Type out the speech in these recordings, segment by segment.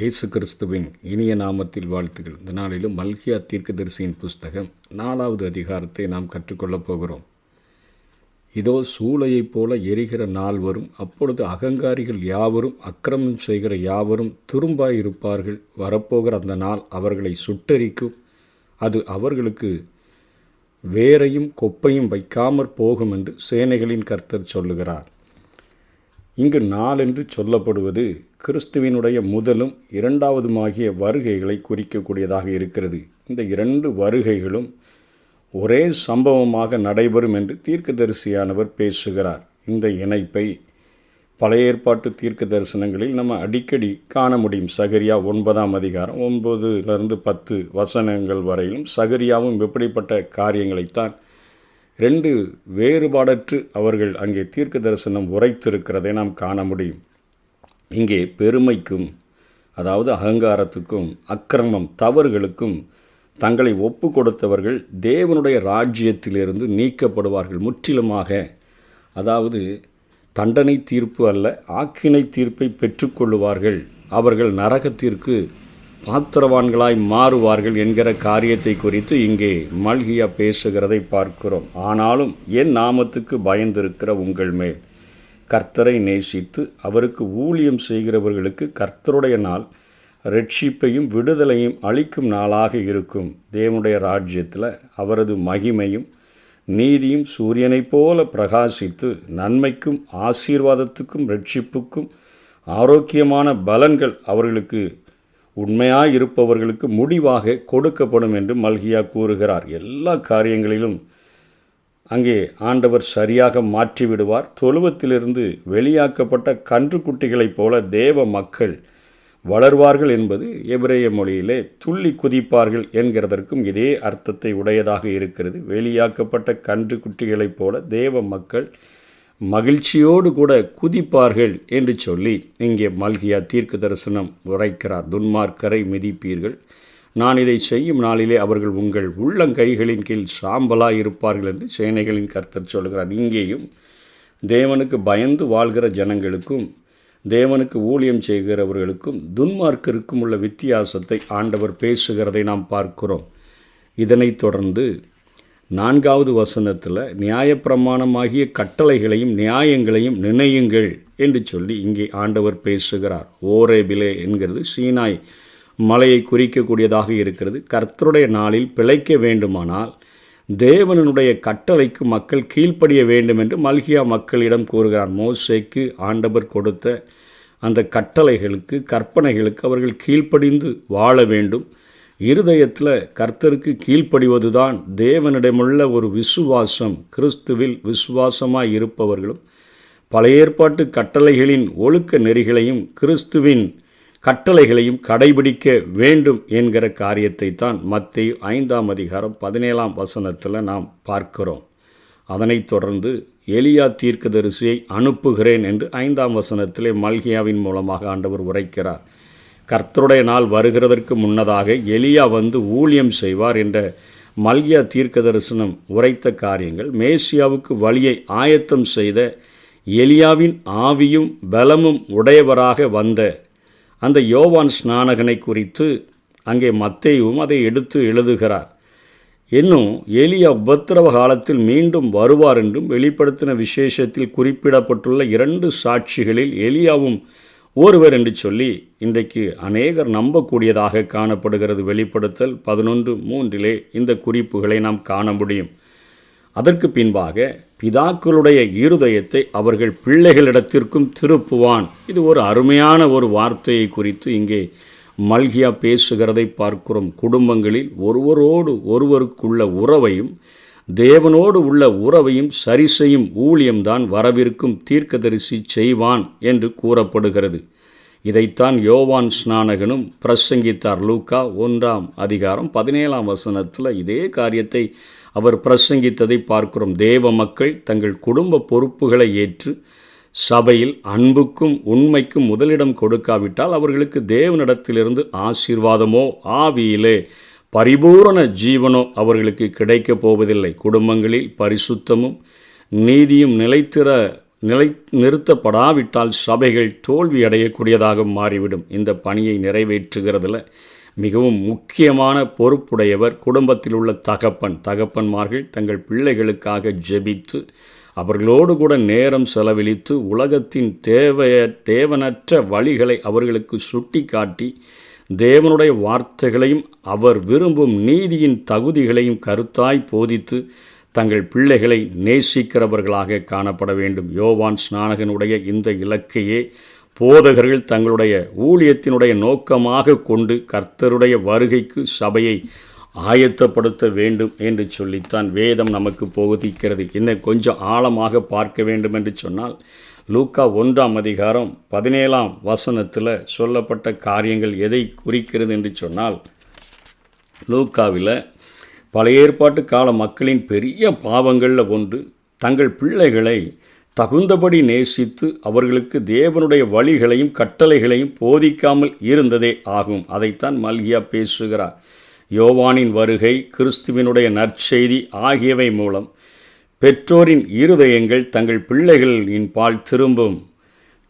இயேசு கிறிஸ்துவின் இனிய நாமத்தில் வாழ்த்துக்கள். இந்த நாளிலும் மல்கியா தீர்க்கதரிசியின் புஸ்தகம் 4வது அதிகாரத்தை நாம் கற்றுக்கொள்ளப் போகிறோம். இதோ சூளையைப் போல எரிகிற நாள் வரும், அப்பொழுது அகங்காரிகள் யாவரும் அக்கிரமம் செய்கிற யாவரும் திரும்பாயிருப்பார்கள். வரப்போகிற அந்த நாள் அவர்களை சுட்டெரிக்கும், அது அவர்களுக்கு வேரையும் கொப்பையும் வைக்காமற் போகும் என்று சேனைகளின் கர்த்தர் சொல்லுகிறார். இங்கு நாள் என்று சொல்லப்படுவது கிறிஸ்துவினுடைய முதலும் இரண்டாவதுமாகிய வருகைகளை குறிக்கக்கூடியதாக இருக்கிறது. இந்த இரண்டு வருகைகளும் ஒரே சம்பவமாக நடைபெறும் என்று தீர்க்கதரிசியானவர் பேசுகிறார். இந்த இணைப்பை பழைய ஏற்பாட்டு தீர்க்க தரிசனங்களில் நம்ம அடிக்கடி காண முடியும். சகரியா 9ஆம் அதிகாரம் 9-10 வசனங்கள் வரையிலும் சகரியாவும் எப்படிப்பட்ட காரியங்களைத்தான் ரெண்டு வேறுபாடற்று அவர்கள் அங்கே தீர்க்க தரிசனம் உரைத்திருக்கிறதை நாம் காண முடியும். இங்கே பெருமைக்கும், அதாவது அகங்காரத்துக்கும், அக்கிரமம் தவறுகளுக்கும் தங்களை ஒப்பு கொடுத்தவர்கள் தேவனுடைய ராஜ்யத்திலிருந்து நீக்கப்படுவார்கள் முற்றிலுமாக. அதாவது தண்டனை தீர்ப்பு அல்ல, ஆக்கினை தீர்ப்பை பெற்றுக்கொள்ளுவார்கள். அவர்கள் நரகத்திற்கு பாத்திரவான்களாய் மாறுவார்கள் என்கிற காரியத்தை குறித்து இங்கே மல்கியா பேசுகிறதை பார்க்கிறோம். ஆனாலும் என் நாமத்துக்கு பயந்திருக்கிற உங்கள் மேல் கர்த்தரை நேசித்து அவருக்கு ஊழியம் செய்கிறவர்களுக்கு கர்த்தருடைய நாள் இரட்சிப்பையும் விடுதலையும் அளிக்கும் நாளாக இருக்கும். தேவனுடைய ராஜ்யத்தில் அவரது மகிமையும் நீதியும் சூரியனைப் போல பிரகாசித்து நன்மைக்கும் ஆசீர்வாதத்துக்கும் இரட்சிப்புக்கும் ஆரோக்கியமான பலன்கள் அவர்களுக்கு உண்மையாயிருப்பவர்களுக்கு முடிவாக கொடுக்கப்படும் என்று மல்கியா கூறுகிறார். எல்லா காரியங்களிலும் அங்கே ஆண்டவர் சரியாக மாற்றிவிடுவார். தொழுவத்திலிருந்து வெளியாக்கப்பட்ட கன்றுக்குட்டிகளைப் போல தேவ மக்கள் வளர்வார்கள் என்பது எபிரேய மொழியிலே துள்ளி குதிப்பார்கள் என்கிறதற்கும் இதே அர்த்தத்தை உடையதாக இருக்கிறது. வெளியாக்கப்பட்ட கன்றுக்குட்டிகளைப் போல தேவ மக்கள் மகிழ்ச்சியோடு கூட குதிப்பார்கள் என்று சொல்லி இங்கே மல்கியா தீர்க்க தரிசனம் உரைக்கிறார். துன்மார்க்கரை மிதிப்பீர்கள், நான் இதை செய்யும் நாளிலே அவர்கள் உங்கள் உள்ளங்கைகளின் கீழ் சாம்பலாய் இருப்பார்கள் என்று சேனைகளின் கர்த்தர் சொல்கிறார். இங்கேயும் தேவனுக்கு பயந்து வாழ்கிற ஜனங்களுக்கும் தேவனுக்கு ஊழியம் செய்கிறவர்களுக்கும் துன்மார்க்கருக்கும் உள்ள வித்தியாசத்தை ஆண்டவர் பேசுகிறதை நாம் பார்க்கிறோம். இதனைத் தொடர்ந்து 4வது வசனத்தில் நியாயப்பிரமாணமாகிய கட்டளைகளையும் நியாயங்களையும் நினையுங்கள் என்று சொல்லி இங்கே ஆண்டவர் பேசுகிறார். ஓரேபிலே என்கிறது சீனாய் மலையை குறிக்கக்கூடியதாக இருக்கிறது. கர்த்தருடைய நாளில் பிழைக்க வேண்டுமானால் தேவனுடைய கட்டளைக்கு மக்கள் கீழ்ப்படிய வேண்டும் என்று மல்கியா மக்களிடம் கூறுகிறார். மோசேக்கு ஆண்டவர் கொடுத்த அந்த கட்டளைகளுக்கு கற்பனைகளுக்கு அவர்கள் கீழ்ப்படிந்து வாழ வேண்டும். இருதயத்தில் கர்த்தருக்கு கீழ்ப்படிவதுதான் தேவனிடமுள்ள ஒரு விசுவாசம். கிறிஸ்துவில் விசுவாசமாய் இருப்பவர்களும் பழைய ஏற்பாட்டு கட்டளைகளின் ஒழுக்க நெறிகளையும் கிறிஸ்துவின் கட்டளைகளையும் கடைபிடிக்க வேண்டும் என்கிற காரியத்தை தான் மத்தேயு 5ஆம் அதிகாரம் 17ஆம் வசனத்தில் நாம் பார்க்கிறோம். அதனைத் தொடர்ந்து எலியா தீர்க்கதரிசியை அனுப்புகிறேன் என்று 5ஆம் வசனத்திலே மல்கியாவின் மூலமாக ஆண்டவர் உரைக்கிறார். கர்த்தருடைய நாள் வருகிறதற்கு முன்னதாக எலியா வந்து ஊழியம் செய்வார் என்ற மல்கியா தீர்க்க தரிசனம் உரைத்த காரியங்கள் மேசியாவுக்கு வழியை ஆயத்தம் செய்த எலியாவின் ஆவியும் பலமும் உடையவராக வந்த அந்த யோவான் ஸ்நானகனை குறித்து அங்கே மத்தேயுவும் அதை எடுத்து எழுதுகிறார். இன்னும் எலியா உபத்திரவ காலத்தில் மீண்டும் வருவார் என்றும் வெளிப்படுத்தின விசேஷத்தில் குறிப்பிடப்பட்டுள்ள 2 சாட்சிகளில் எலியாவும் ஒருவர் என்று சொல்லி இன்றைக்கு அநேகர் நம்பக்கூடியதாக காணப்படுகிறது. வெளிப்படுத்தல் 11:3 இந்த குறிப்புகளை நாம் காண முடியும். அதற்கு பின்பாக பிதாக்களுடைய இருதயத்தை அவர்கள் பிள்ளைகளிடத்திற்கும் திருப்புவான். இது ஒரு அருமையான ஒரு வார்த்தையை குறித்து இங்கே மல்கியா பேசுகிறதை பார்க்கிறோம். குடும்பங்களில் ஒருவரோடு ஒருவருக்குள்ள உறவையும் தேவனோடு உள்ள உறவையும் சரி செய்யும் ஊழியம்தான் வரவிருக்கும் தீர்க்கதரிசி செய்வான் என்று கூறப்படுகிறது. இதைத்தான் யோவான் ஸ்நானகனும் பிரசங்கித்தார். லூக்கா 1ஆம் அதிகாரம் 17ஆம் வசனத்தில் இதே காரியத்தை அவர் பிரசங்கித்ததை பார்க்கிறோம். தேவ மக்கள் தங்கள் குடும்ப பொறுப்புகளை ஏற்று சபையில் அன்புக்கும் உண்மைக்கும் முதலிடம் கொடுக்காவிட்டால் அவர்களுக்கு தேவனிடத்திலிருந்து ஆசீர்வாதமோ ஆவியிலே பரிபூரண ஜீவனோ அவர்களுக்கு கிடைக்கப் போவதில்லை. குடும்பங்களில் பரிசுத்தமும் நீதியும் நிலைத்திர நிறுத்தப்படாவிட்டால் சபைகள் தோல்வி அடையக்கூடியதாக மாறிவிடும். இந்த பணியை நிறைவேற்றுகிறதுல மிகவும் முக்கியமான பொறுப்புடையவர் குடும்பத்தில் உள்ள தகப்பன்மார்கள் தங்கள் பிள்ளைகளுக்காக ஜெபித்து அவர்களோடு கூட நேரம் செலவழித்து உலகத்தின் தேவனற்ற வழிகளை அவர்களுக்கு சுட்டி காட்டி தேவனுடைய வார்த்தைகளையும் அவர் விரும்பும் நீதியின் தகுதிகளையும் கருத்தாய் போதித்து தங்கள் பிள்ளைகளை நேசிக்கிறவர்களாக காணப்பட வேண்டும். யோவான் ஸ்நானகனுடைய இந்த இலக்கையே போதகர்கள் தங்களுடைய ஊழியத்தினுடைய நோக்கமாக கொண்டு கர்த்தருடைய வருகைக்கு சபையை ஆயத்தப்படுத்த வேண்டும் என்று சொல்லித்தான் வேதம் நமக்கு போதிக்கிறது. இன்னும் கொஞ்சம் ஆழமாக பார்க்க வேண்டும் என்று சொன்னால் லூக்கா 1:17 சொல்லப்பட்ட காரியங்கள் எதை குறிக்கிறது என்று சொன்னால், லூக்காவில் பழைய ஏற்பாட்டு கால மக்களின் பெரிய பாவங்களில் ஒன்று தங்கள் பிள்ளைகளை தகுந்தபடி நேசித்து அவர்களுக்கு தேவனுடைய வழிகளையும் கட்டளைகளையும் போதிக்காமல் இருந்ததே ஆகும். அதைத்தான் மல்கியா பேசுகிறார். யோவானின் வருகை, கிறிஸ்துவினுடைய நற்செய்தி ஆகியவை மூலம் பெற்றோரின் இருதயங்கள் தங்கள் பிள்ளைகளின் பால் திரும்பும்.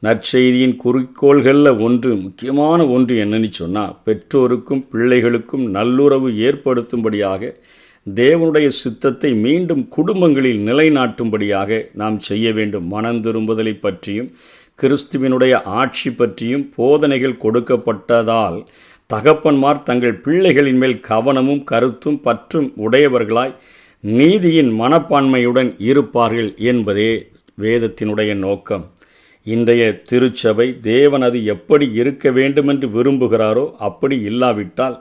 நற்செய்தியின் குறிக்கோள்களில் முக்கியமான ஒன்று என்னன்னு சொன்னால், பெற்றோருக்கும் பிள்ளைகளுக்கும் நல்லுறவு ஏற்படுத்தும்படியாக தேவனுடைய சித்தத்தை மீண்டும் குடும்பங்களில் நிலைநாட்டும்படியாக நாம் செய்ய வேண்டும். மனம் திரும்புதலை பற்றியும் கிறிஸ்துவினுடைய ஆட்சி பற்றியும் போதனைகள் கொடுக்கப்பட்டதால் தகப்பன்மார் தங்கள் பிள்ளைகளின் மேல் கவனமும் கருத்தும் பற்றும் உடையவர்களாய் நீதியின் மனப்பான்மையுடன் இருப்பார்கள் என்பதே வேதத்தினுடைய நோக்கம். இன்றைய திருச்சபை தேவன் அது எப்படி இருக்க வேண்டுமென்று விரும்புகிறாரோ அப்படி இல்லாவிட்டால்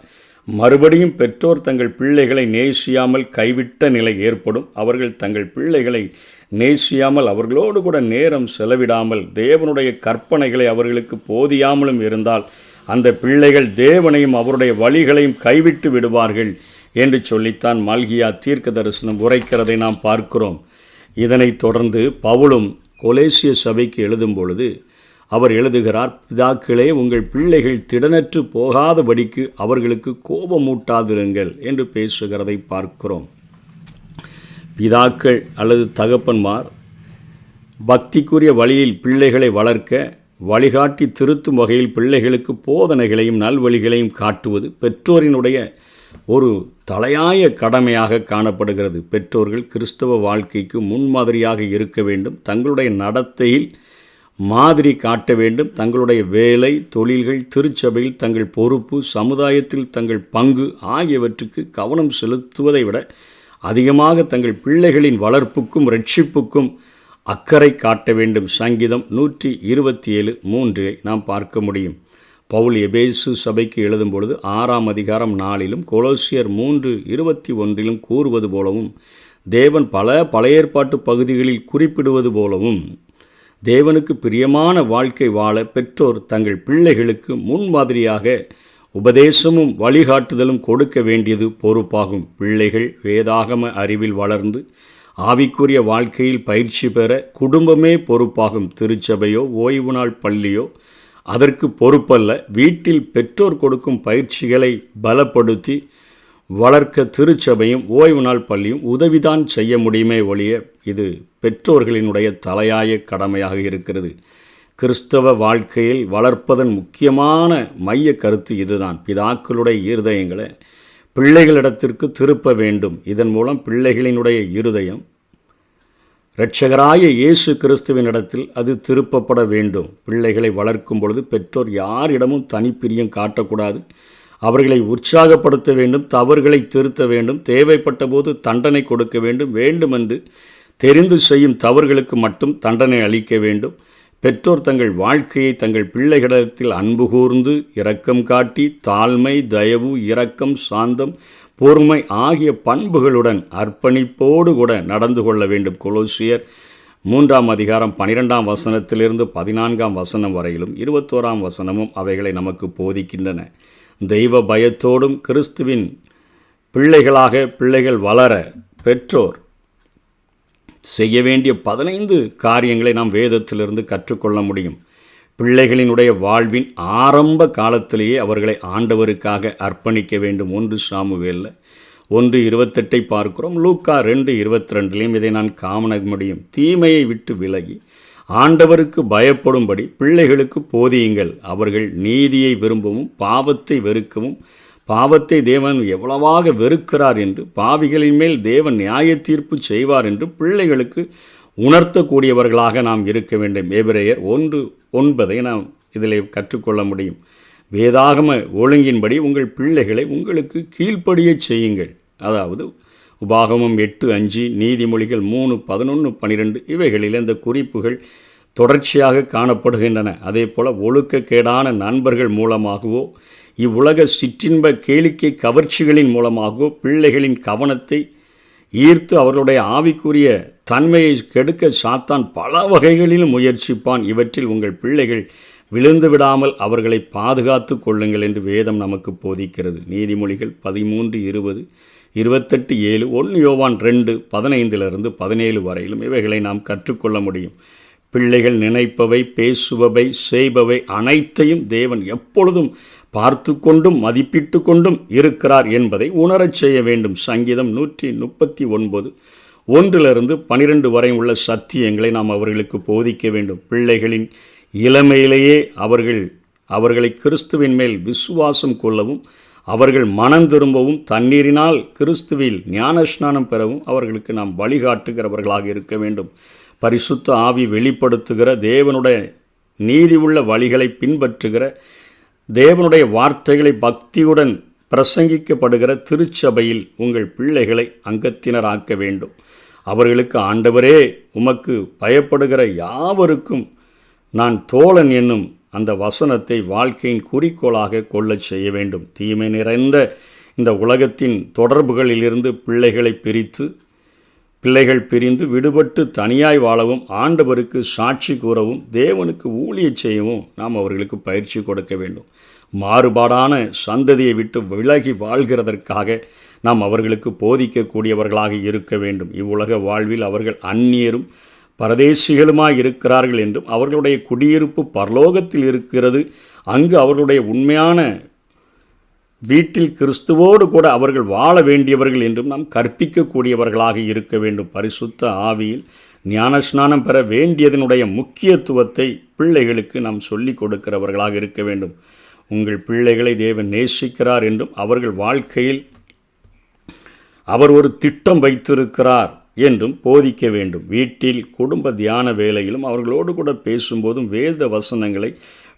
மறுபடியும் பெற்றோர் தங்கள் பிள்ளைகளை நேசியாமல் கைவிட்ட நிலை ஏற்படும். அவர்கள் தங்கள் பிள்ளைகளை நேசியாமல் அவர்களோடு கூட நேரம் செலவிடாமல் தேவனுடைய கற்பனைகளை அவர்களுக்கு போதியாமலும் இருந்தால் அந்த பிள்ளைகள் தேவனையும் அவருடைய வழிகளையும் கைவிட்டு விடுவார்கள் என்று சொல்லித்தான் மல்கியா தீர்க்க தரிசனம் உரைக்கிறதை நாம் பார்க்கிறோம். இதனைத் தொடர்ந்து பவுலும் கொலேசிய சபைக்கு எழுதும் பொழுது அவர் எழுதுகிறார், பிதாக்களே, உங்கள் பிள்ளைகள் திடனற்று போகாதபடிக்கு அவர்களுக்கு கோபமூட்டாதிருங்கள் என்று பேசுகிறதை பார்க்கிறோம். பிதாக்கள் அல்லது தகப்பன்மார் பக்திக்குரிய வழியில் பிள்ளைகளை வளர்க்க வழிகாட்டி திருத்தும் வகையில் பிள்ளைகளுக்கு போதனைகளையும் நல்வழிகளையும் காட்டுவது பெற்றோரினுடைய ஒரு தலையாய கடமையாக காணப்படுகிறது. பெற்றோர்கள் கிறிஸ்தவ வாழ்க்கைக்கு முன்மாதிரியாக இருக்க வேண்டும். தங்களுடைய நடத்தையில் மாதிரி காட்ட வேண்டும். தங்களுடைய வேலை, தொழில்கள், திருச்சபையில் தங்கள் பொறுப்பு, சமுதாயத்தில் தங்கள் பங்கு ஆகியவற்றுக்கு கவனம் செலுத்துவதை விட அதிகமாக தங்கள் பிள்ளைகளின் வளர்ப்புக்கும் இரட்சிப்புக்கும் அக்கறை காட்ட வேண்டும். சங்கீதம் 127:3 நாம் பார்க்க முடியும். பவுல் எபேசு சபைக்கு எழுதும் பொழுது 6:4 கொலோசியர் 3:21 கூறுவது போலவும் தேவன் பல பழைய ஏற்பாட்டு பகுதிகளில் குறிப்பிடுவது போலவும் தேவனுக்கு பிரியமான வாழ்க்கை வாழ பெற்றோர் தங்கள் பிள்ளைகளுக்கு முன்மாதிரியாக உபதேசமும் வழிகாட்டுதலும் கொடுக்க வேண்டியது பொறுப்பாகும். பிள்ளைகள் வேதாகம அறிவில் வளர்ந்து ஆவிக்குரிய வாழ்க்கையில் பயிற்சி பெற குடும்பமே பொறுப்பாகும். திருச்சபையோ ஓய்வு நாள் பள்ளியோ அதற்கு பொறுப்பல்ல. வீட்டில் பெற்றோர் கொடுக்கும் பயிற்சிகளை பலப்படுத்தி வளர்க்க திருச்சபையும் ஓய்வு நாள் பள்ளியும் உதவிதான் செய்ய முடியுமே ஒழிய இது பெற்றோர்களினுடைய தலையாய கடமையாக இருக்கிறது. கிறிஸ்தவ வாழ்க்கையில் வளர்ப்பதன் முக்கியமான மைய கருத்து இதுதான். பிதாக்களுடைய இருதயங்களை பிள்ளைகளிடத்திற்கு திருப்ப வேண்டும். இதன் மூலம் பிள்ளைகளினுடைய இருதயம் இரட்சகராய இயேசு கிறிஸ்துவினிடத்தில் அது திருப்பப்பட வேண்டும். பிள்ளைகளை வளர்க்கும் பொழுது பெற்றோர் யாரிடமும் தனிப்பிரியம் காட்டக்கூடாது. அவர்களை உற்சாகப்படுத்த வேண்டும், தவறுகளை திருத்த வேண்டும், தேவைப்பட்ட போது தண்டனை கொடுக்க வேண்டும். வேண்டுமென்று தெரிந்து செய்யும் தவறுகளுக்கு மட்டும் தண்டனை அளிக்க வேண்டும். பெற்றோர் தங்கள் வாழ்க்கையை தங்கள் பிள்ளைகளிடத்தில் அன்பு கூர்ந்து இரக்கம் காட்டி தாழ்மை, தயவு, இரக்கம், சாந்தம், பொறுமை ஆகிய பண்புகளுடன் அர்ப்பணிப்போடு கூட நடந்து கொள்ள வேண்டும். கொலோசியர் 3:12 14 வரையிலும் 21 அவைகளை நமக்கு போதிக்கின்றன. தெய்வ பயத்தோடும் கிறிஸ்துவின் பிள்ளைகள் வளர பெற்றோர் செய்ய வேண்டிய 15 காரியங்களை நாம் வேதத்திலிருந்து கற்றுக்கொள்ள முடியும். பிள்ளைகளினுடைய வாழ்வின் ஆரம்ப காலத்திலேயே அவர்களை ஆண்டவருக்காக அர்ப்பணிக்க வேண்டும். 1 சாமுவேலில் 1:28 பார்க்கிறோம். லூக்கா 2:22 இதை நான் காண முடியும். தீமையை விட்டு விலகி ஆண்டவருக்கு பயப்படும்படி பிள்ளைகளுக்கு போதியுங்கள். அவர்கள் நீதியை விரும்பவும் பாவத்தை வெறுக்கவும், பாவத்தை தேவன் எவ்வளவாக வெறுக்கிறார் என்று, பாவிகளின் மேல் தேவன் நியாய தீர்ப்பு செய்வார் என்று பிள்ளைகளுக்கு உணர்த்தக்கூடியவர்களாக நாம் இருக்க வேண்டும். எபிரேயர் 1:9 நாம் இதில் கற்றுக்கொள்ள முடியும். வேதாகம ஒழுங்கின்படி உங்கள் பிள்ளைகளை உங்களுக்கு கீழ்ப்படிய செய்யுங்கள். அதாவது உபாகமம் 8:5, நீதிமொழிகள் 3:11, 12 இவைகளில் இந்த குறிப்புகள் தொடர்ச்சியாக காணப்படுகின்றன. அதே போல் ஒழுக்கக்கேடான நண்பர்கள் மூலமாகவோ, இவ்வுலக சிற்றின்ப கேளிக்கை கவர்ச்சிகளின் மூலமாகவோ பிள்ளைகளின் கவனத்தை ஈர்த்து அவர்களுடைய ஆவிக்குரிய தன்மையை கெடுக்க சாத்தான் பல வகைகளிலும் முயற்சிப்பான். இவற்றில் உங்கள் பிள்ளைகள் விழுந்து விடாமல் அவர்களை பாதுகாத்து கொள்ளுங்கள் என்று வேதம் நமக்கு போதிக்கிறது. நீதிமொழிகள் 13:20, 28:7, 1 யோவான் 2:15-17 வரையிலும் இவைகளை நாம் கற்றுக்கொள்ள முடியும். பிள்ளைகள் நினைப்பவை, பேசுபவை, செய்பவை அனைத்தையும் தேவன் எப்பொழுதும் பார்த்து கொண்டும் மதிப்பிட்டு கொண்டும் இருக்கிறார் என்பதை உணரச் செய்ய வேண்டும். சங்கீதம் 139, 1-12 வரை உள்ள சத்தியங்களை நாம் அவர்களுக்கு போதிக்க வேண்டும். பிள்ளைகளின் இளமையிலேயே அவர்களை கிறிஸ்துவின் மேல் விசுவாசம் கொள்ளவும், அவர்கள் மனம் திரும்பவும், தண்ணீரினால் கிறிஸ்துவில் ஞானஸ்நானம் பெறவும் அவர்களுக்கு நாம் வழிகாட்டுகிறவர்களாக இருக்க வேண்டும். பரிசுத்த ஆவி வெளிப்படுத்துகிற தேவனுடைய நீதி உள்ள வழிகளை பின்பற்றுகிற, தேவனுடைய வார்த்தைகளை பக்தியுடன் பிரசங்கிக்கப்படுகிற திருச்சபையில் உங்கள் பிள்ளைகளை அங்கத்தினராக்க வேண்டும். அவர்களுக்கு ஆண்டவரே உமக்கு பயப்படுகிற யாவருக்கும் நான் தோழன் என்னும் அந்த வசனத்தை வாழ்க்கையின் குறிக்கோளாக கொள்ளச் செய்ய வேண்டும். தீமை நிறைந்த இந்த உலகத்தின் தொடர்புகளிலிருந்து பிள்ளைகள் பிரிந்து விடுபட்டு தனியாய் வாழவும், ஆண்டவருக்கு சாட்சி கூறவும், தேவனுக்கு ஊழியச் செய்யவும் நாம் அவர்களுக்கு பயிற்சி கொடுக்க வேண்டும். மாறுபாடான சந்ததியை விட்டு விலகி வாழ்கிறதற்காக நாம் அவர்களுக்கு போதிக்கக்கூடியவர்களாக இருக்க வேண்டும். இவ்வுலக வாழ்வில் அவர்கள் அந்நியரும் பரதேசிகளுமாய் இருக்கிறார்கள் என்றும், அவர்களுடைய குடியிருப்பு பரலோகத்தில் இருக்கிறது, அங்கு அவர்களுடைய உண்மையான வீட்டில் கிறிஸ்துவோடு கூட அவர்கள் வாழ வேண்டியவர்கள் என்றும் நாம் கற்பிக்கக்கூடியவர்களாக இருக்க வேண்டும். பரிசுத்த ஆவியில் ஞானஸ்நானம் பெற வேண்டியதனுடைய முக்கியத்துவத்தை பிள்ளைகளுக்கு நாம் சொல்லிக் கொடுக்கிறவர்களாக இருக்க வேண்டும். உங்கள் பிள்ளைகளை தேவன் நேசிக்கிறார் என்றும், அவர்கள் வாழ்க்கையில் அவர் ஒரு திட்டம் வைத்திருக்கிறார் என்றும் போதிக்க வேண்டும். வீட்டில் குடும்ப தியான வேளையிலும் அவர்களோடு கூட பேசும்போதும் வேத வசனங்களை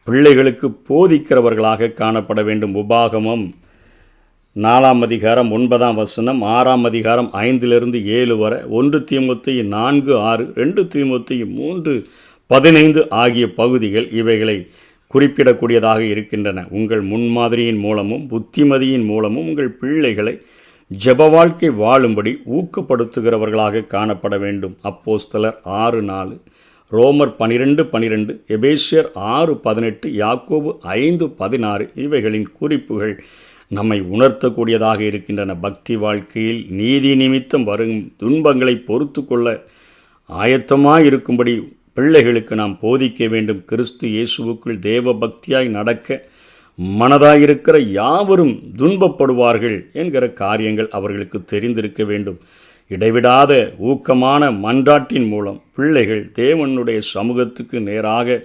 பிள்ளைகளுக்கு போதிக்கிறவர்களாக காணப்பட வேண்டும். உபாகமம் 4:9, 6 5-7 வரை, 1 தீமோத்தேயு 4:6, 2 தீமோத்தேயு 3:15 ஆகிய பகுதிகள் இவைகளை குறிப்பிடக்கூடியதாக இருக்கின்றன. உங்கள் முன்மாதிரியின் மூலமும் புத்திமதியின் மூலமும் உங்கள் பிள்ளைகளை ஜெப வாழ்க்கை வாழும்படி ஊக்கப்படுத்துகிறவர்களாக காணப்பட வேண்டும். அப்போஸ்தலர் 6:4, ரோமர் 12:12, எபேசியர் 6:18, யாக்கோபு 5:16 இவைகளின் குறிப்புகள் நம்மை உணர்த்தக்கூடியதாக இருக்கின்றன. பக்தி வாழ்க்கையில் நீதி நிமித்தம் வரும் துன்பங்களை பொறுத்து கொள்ள ஆயத்தமாயிருக்கும்படி பிள்ளைகளுக்கு நாம் போதிக்க வேண்டும். கிறிஸ்து இயேசுவுக்குள் தேவ பக்தியாய் நடக்க மனதாயிருக்கிற யாவரும் துன்பப்படுவார்கள் என்கிற காரியங்கள் அவர்களுக்கு தெரிந்திருக்க வேண்டும். இடைவிடாத ஊக்கமான மன்றாட்டின் மூலம் பிள்ளைகள் தேவனுடைய சமூகத்துக்கு நேராக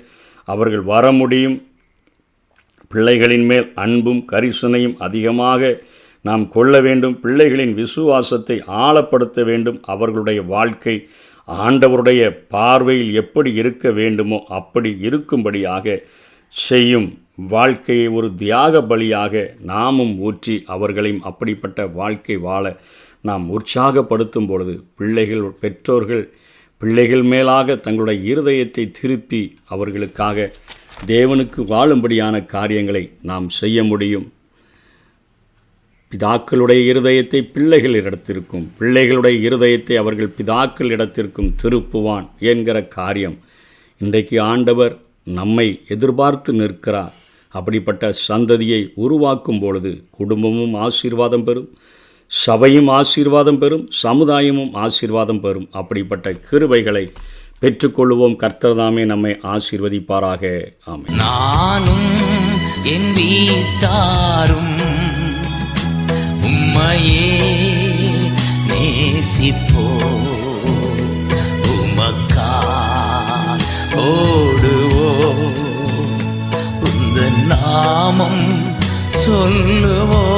அவர்கள் வர முடியும். பிள்ளைகளின் மேல் அன்பும் கரிசனையும் அதிகமாக நாம் கொள்ள வேண்டும். பிள்ளைகளின் விசுவாசத்தை ஆழப்படுத்த வேண்டும். அவர்களுடைய வாழ்க்கை ஆண்டவருடைய பார்வையில் எப்படி இருக்க வேண்டுமோ அப்படி இருக்கும்படியாக செய்யும். வாழ்க்கையை ஒரு தியாக பலியாக நாமும் ஊற்றி அவர்களையும் அப்படிப்பட்ட வாழ்க்கை வாழ நாம் உற்சாகப்படுத்தும் பொழுது பெற்றோர்கள் பிள்ளைகள் மேலாக தங்களுடைய இருதயத்தை திருப்பி அவர்களுக்காக தேவனுக்கு வாழும்படியான காரியங்களை நாம் செய்ய முடியும். பிதாக்களுடைய இருதயத்தை பிள்ளைகளிடத்திற்கும், பிள்ளைகளுடைய இருதயத்தை அவர்கள் பிதாக்களிடத்திற்கும் திருப்புவான் என்கிற காரியம் இன்றைக்கு ஆண்டவர் நம்மை எதிர்பார்த்து நிற்கிறார். அப்படிப்பட்ட சந்ததியை உருவாக்கும் பொழுது குடும்பமும் ஆசீர்வாதம் பெறும், சபையும் ஆசீர்வாதம் பெறும், சமுதாயமும் ஆசீர்வாதம் பெறும். அப்படிப்பட்ட கிருபைகளை பெற்றுக்கொள்வோம். கர்த்தர்தாமே நம்மை ஆசீர்வதிப்பாராக. ஆமென். நானும் என் வீட்டாரும் உம்மையே நேசிப்போ, உமக்கா உந்த நாமம் சொல்லுவோம்.